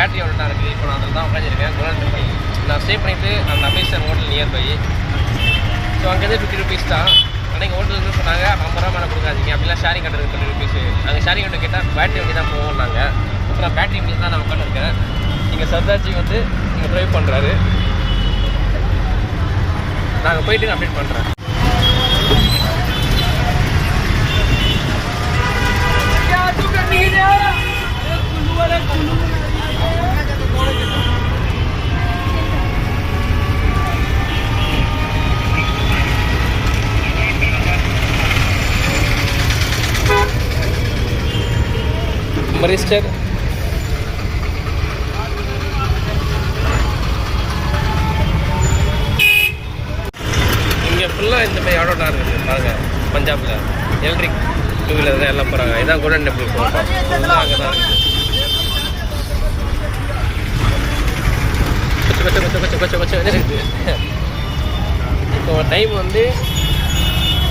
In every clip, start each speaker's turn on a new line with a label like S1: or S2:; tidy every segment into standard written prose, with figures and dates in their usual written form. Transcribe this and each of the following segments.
S1: Battery அவுட்லாம் இருக்குது. இப்போ நான் அதில் தான் உட்காந்துருக்கேன். கோல்டன் டெம்பிள் நான் ஸ்டே பண்ணிவிட்டு அந்த அமேசான் ஹோட்டல் நியர்பை. ஸோ அங்கேருந்து 50 ருபீஸ் தான். அன்றைக்கி ஹோட்டலுக்கு சொன்னாங்க 50 ரூபா மேலே கொடுக்காதீங்க, அப்படிலாம் ஷேரிங் கட்டுறது 20 ருபீஸு. நாங்கள் ஷேரிங் கட்டு கேட்டால் பேட்டரி வண்டி தான் போவோம். நாங்கள் அப்புறம் பேட்டரி வண்டி தான் நான் உட்காந்துருக்கேன். இங்கே சர்தார்ஜி வந்து இங்கே ட்ரைவ் பண்ணுறாரு. நாங்கள் போயிட்டு அப்டேட் பண்ணுறேன். மரிஸ்டர் இங்கே ஃபுல்லாக இந்த மாதிரி ஆட்டோட்டாக இருக்குது பாருங்கள். பஞ்சாபில் எலக்ட்ரிக் 2 வீலர் தான் எல்லாம் போகிறாங்க. இதான் கோல்டன் டெம்பிள் போகிறோம். அங்கே தான் இருக்குது. இருக்குது. இப்போ டைம் வந்து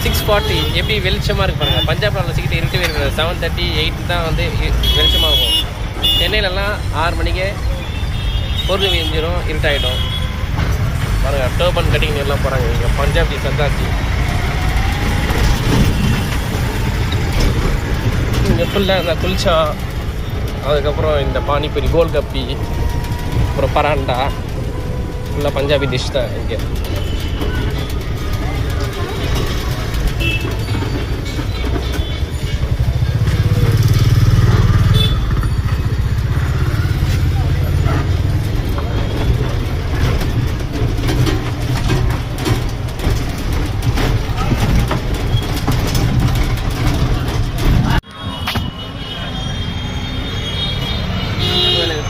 S1: 6:40. எப்படி வெளிச்சமாக இருக்கு பாருங்கள். பஞ்சாபில் உள்ள சீக்கிரம் இருட்டவே இருக்குது. 7:30 8 தான் வந்து வெளிச்சமாகும். சென்னையிலலாம் 6 மணிக்கே பொருள் விஞ்சிடும், இருட்டாயிடும். பாருங்கள் டர்பன் கட்டிங் எல்லாம் போகிறாங்க. இங்கே பஞ்சாபி சர்தார்ஜி இங்கே ஃபுல்லாக இந்த குல்ச்சா, அதுக்கப்புறம் இந்த பானிபூரி, கோல்கப்பி, அப்புறம் பராண்டா, ஃபுல்லாக பஞ்சாபி டிஷ் தான் இங்கே.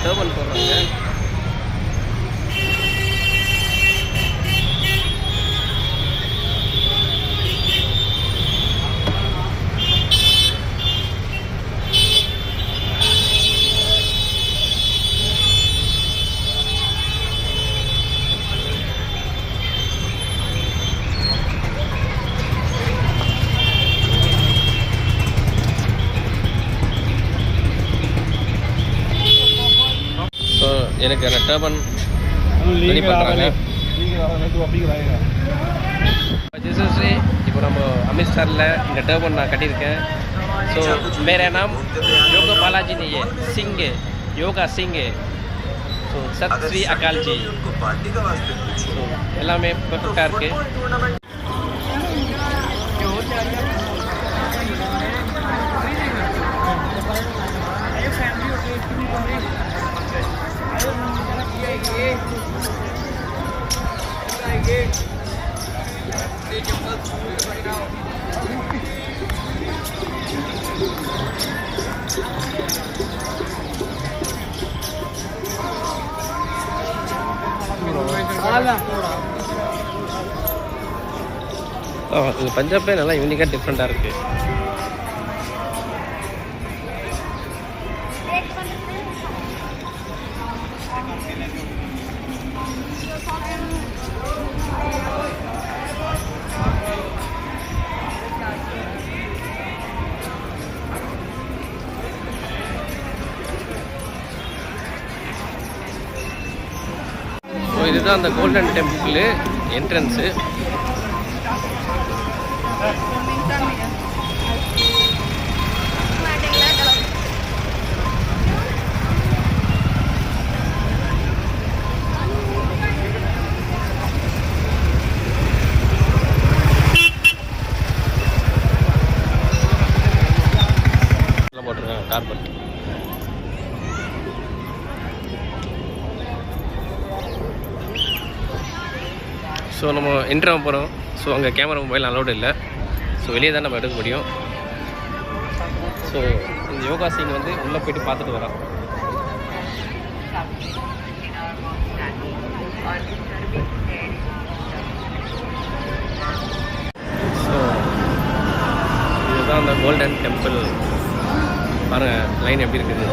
S1: டர்பன் போடுறாங்க. எனக்கு அந்த டர்பன் ரெடி பண்ணுறாங்க. இப்போ நம்ம அமிர்தசரில் இந்த டர்பன் நான் கட்டியிருக்கேன். ஸோ மேரா நாம் யோகா பாலாஜி நீ சிங், யோகா சிங். ஸோ சத் ஸ்ரீ அகால்ஜி. ஸோ எல்லாமே பர்ஃபெக்டாக இருக்குது. பஞ்சாபே நல்லா யூனிக்காக டிஃப்ரெண்ட்டாக இருக்குது. இதுதான் அந்த கோல்டன் டெம்பிள் என்ட்ரன்ஸு. போட்டிருக்காங்க கார்பன். ஸோ நம்ம என்ட்ராக போகிறோம். ஸோ அங்கே கேமரா மொபைல் அலௌடு இல்லை. ஸோ வெளியே தான் நம்ம எடுக்க முடியும். ஸோ இந்த யோகா சிங் வந்து உள்ளே போய்ட்டு பார்த்துட்டு வரோம். ஸோ இதுதான் அந்த கோல்டன் டெம்பிள். பாருங்கள் லைன் எப்படி இருக்குது.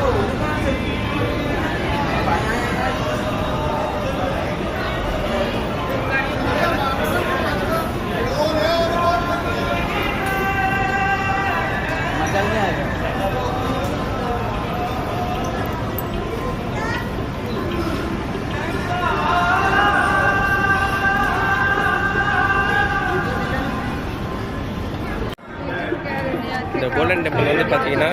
S1: பார்த்தீங்கன்னா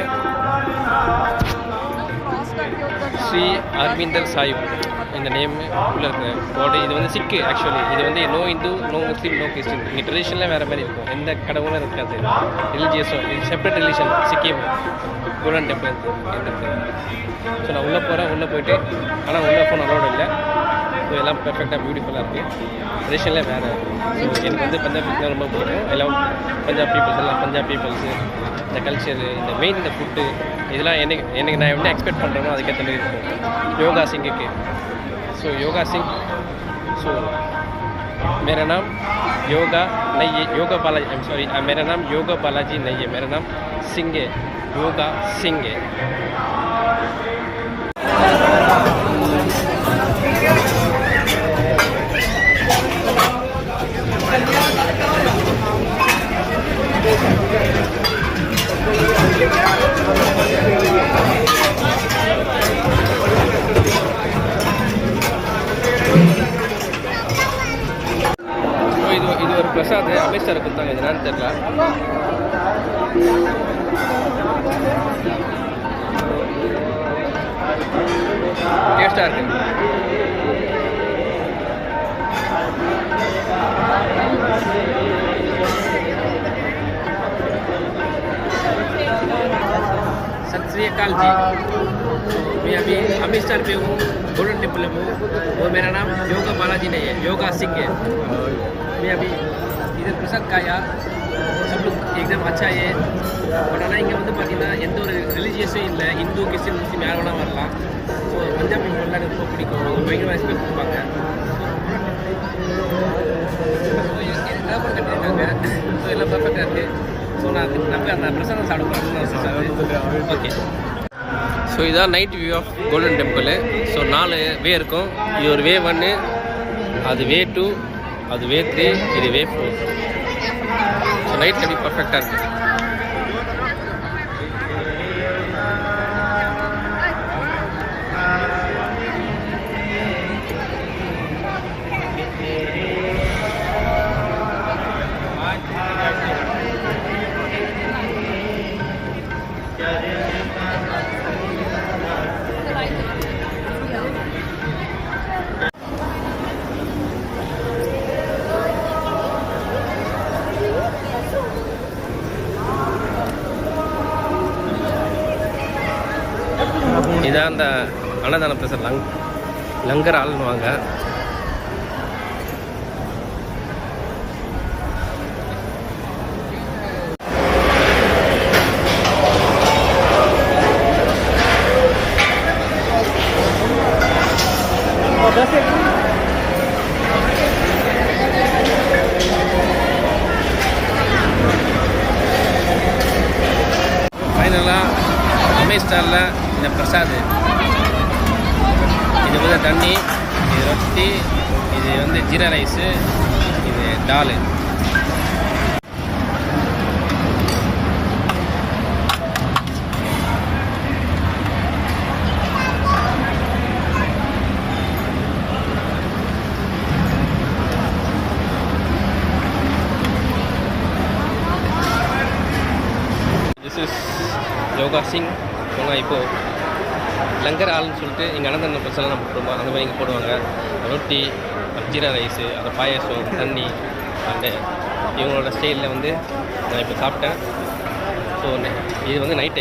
S1: ஸ்ரீ அரவிந்தர் சாஹிப் இந்த நேம் உள்ள இருக்கிற பாடி. இது வந்து சிக்கு ஆக்சுவலி. இது வந்து நோ இந்து, நோ முஸ்லீம், நோ கிறிஸ்டின். இங்கே ட்ரெடிஷனலாக வேறு மாதிரி இருக்கும், எந்த கடவுளும் இருக்காது. ரிலீஜியஸோ இது separate religion Sikkim golden temple இருக்குது. ஸோ நான் உள்ளே போகிறேன், உள்ளே போயிட்டு ஆனால் உள்ளே ஃபோன் அலோடு இல்லை. ஸோ எல்லாம் பெர்ஃபெக்டாக பியூட்டிஃபுல்லாக இருக்குது. ட்ரெடிஷனலே வேறு. ஸோ எனக்கு வந்து பஞ்சாப் தான் ரொம்ப பிடிக்கும். எல்லாம் பஞ்சாப் பீப்புள்ஸ், எல்லாம் பஞ்சாப் பீப்புள்ஸு, இந்த கல்ச்சரு, இந்த மெயின் இந்த ஃபுட்டு, இதெல்லாம் எனக்கு நான் என்ன எக்ஸ்பெக்ட் பண்ணுறேனோ அதுக்கேற்ற மாதிரி இருக்கும். யோகா சிங்குக்கு. ஸோ யோகா சிங். ஸோ मेरा नाम योगा नहीं है, yoga Balaji, I am sorry, मेरा नाम योगा बालाजी नहीं है, मेरा नाम सिंह है, योगा सिंह है. இது ஒரு பிரசாத் அமித்ஷாரை கொடுத்தாங்க. இது என்னன்னு தெரியல. டேஸ்டாக இருக்கு. सत श्री अकाल जी. मैं अभी अमृतसर पे हूँ, गोल्डन टेम्पल में हूँ, और मेरा नाम योगा बालाजी नहीं है, योगा सिंह है. मैं अभी इधर प्रसाद खाया, सब लोग एकदम अच्छा है. பட் ஆனால் இங்கே வந்து பார்த்தீங்கன்னா எந்த ஒரு ரிலீஜியஸும் இல்லை. இந்து, கிறிஸ்டின், முஸ்லீம் யார் வேணால் வரலாம். ஸோ பஞ்சாப் பீப்புள் எனக்கு ரொம்ப பிடிக்கும். அவங்க பயங்கரமாக ரெஸ்பெக்ட் கொடுப்பாங்க. கட்டியிருக்காங்க. ஸோ எல்லாம் பர்ஃபெக்டாக இருக்குது. ஸோ நான் நம்பி அந்த பிரசாதம் சாப்பிடுவேன். ஓகே. ஸோ இதான் night view of Golden Temple. So 4 way இருக்கும். இது ஒரு வே 1, அது வே 2, அது வே 3, இது வே 4. ஸோ நைட் எப்படி பர்ஃபெக்டாக இருக்குது. இதான் அந்த அன்னதான பிரசாத் லங்கர் ஆளுன்னுவாங்க. ஃபைனலாக அமேஸ்டாரில் இந்த பிரசாத், இது வந்து தண்ணி, இது ரொட்டி, இது வந்து ஜீரா ரைஸு, இது டாலு. This is Yoga Singh. இப்போது லங்கர் ஆள்னு சொல்லிட்டு இங்கே அனந்தன பிரச்சனை நம்ம போடுவோம். அந்த மாதிரி இங்கே போடுவாங்க. ரொட்டி, ஜீரா ரைஸு, அந்த பாயாசம், தண்ணி, அண்டு இவங்களோட ஸ்டைலில் வந்து நான் இப்போ சாப்பிட்டேன். ஸோ இது வந்து நைட்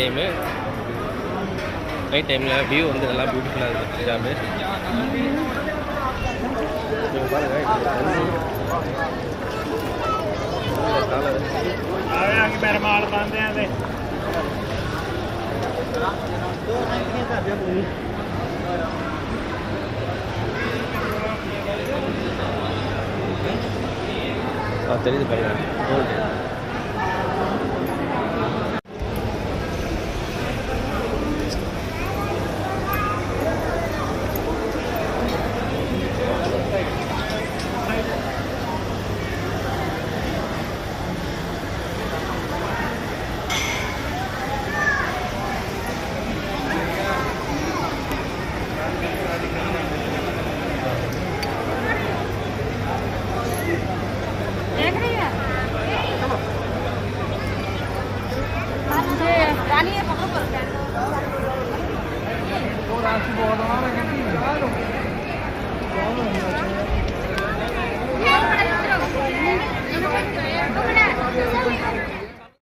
S1: டைமில் வியூ வந்து நல்லா பியூட்டிஃபுல்லாக இருக்குது பஞ்சாபு. நீங்கள் பாருங்கள், தெரியுது பாருங்க.
S2: Gracias.